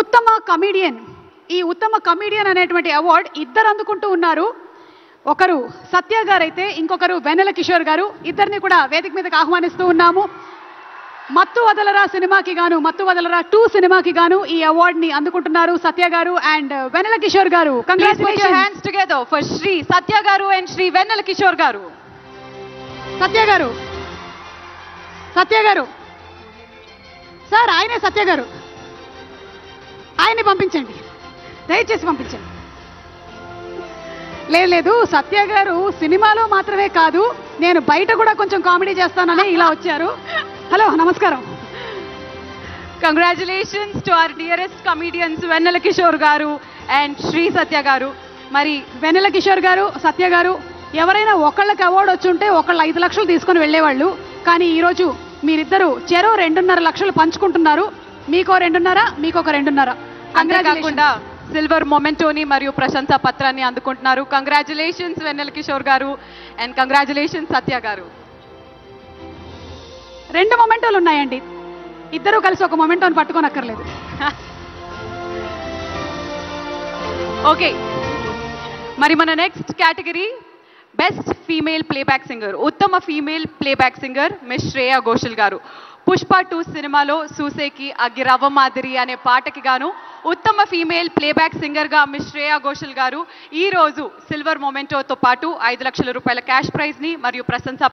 ఉత్తమ కమెడియన్, ఈ ఉత్తమ కమెడియన్ అనేటువంటి అవార్డు ఇద్దరు అందుకుంటూ ఉన్నారు. ఒకరు సత్య గారు అయితే ఇంకొకరు వెన్నెల కిషోర్ గారు. ఇద్దరిని కూడా వేదిక మీదకి ఆహ్వానిస్తూ ఉన్నాము. మత్తు వదలరా సినిమాకి గాను, మత్తు వదలరా 2 సినిమాకి గాను ఈ అవార్డుని అందుకుంటున్నారు సత్య గారు అండ్ వెన్నెల కిషోర్ గారు. Congratulations. Hands together for Shri Satya గారు అండ్ శ్రీ వెన్నెల కిషోర్ గారు. సత్య గారు, సత్య గారు సార్, ఆయనే సత్య గారు, ఆయన్ని పంపించండి, దయచేసి పంపించండి. లేదు, సత్య గారు సినిమాలో మాత్రమే కాదు, నేను బయట కూడా కొంచెం కామెడీ చేస్తానని ఇలా వచ్చారు. హలో, నమస్కారం. Congratulations to our dearest comedians Vennela Kishore గారు అండ్ శ్రీ సత్య గారు. మరి వెన్నెల కిషోర్ గారు, సత్య గారు ఎవరైనా ఒకళ్ళకి అవార్డు వచ్చి ఉంటే ఒకళ్ళు 5 లక్షలు తీసుకొని వెళ్ళేవాళ్ళు. కానీ ఈరోజు మీరిద్దరూ చెరో 2.5 లక్షలు పంచుకుంటున్నారు. మీకో 2.5, మీకొక 2.5. అంతేకాకుండా సిల్వర్ మొమెంటోని మరియు ప్రశంసా పత్రాన్ని అందుకుంటున్నారు. కంగ్రాచులేషన్స్ వెన్నెల కిషోర్ గారు అండ్ కంగ్రాచులేషన్స్ సత్య గారు. 2 మొమెంటోలు ఉన్నాయండి, ఇద్దరూ కలిసి ఒక మొమెంటోని పట్టుకోనక్కర్లేదు. ఓకే, మరి మన next category best female playback singer. ఉత్తమ female playback singer miss Shreya Ghoshal గారు. పుష్ప 2 సినిమాలో సూసేకి అగ్గిరవ్వ మాదిరి అనే పాటకి గాను ఉత్తమ ఫీమేల్ ప్లేబ్యాక్ సింగర్గా మిస్ శ్రేయా ఘోషల్ గారు ఈ రోజు సిల్వర్ మొమెంటోతో పాటు 5 లక్షల రూపాయల క్యాష్ ప్రైజ్ని మరియు ప్రశంసా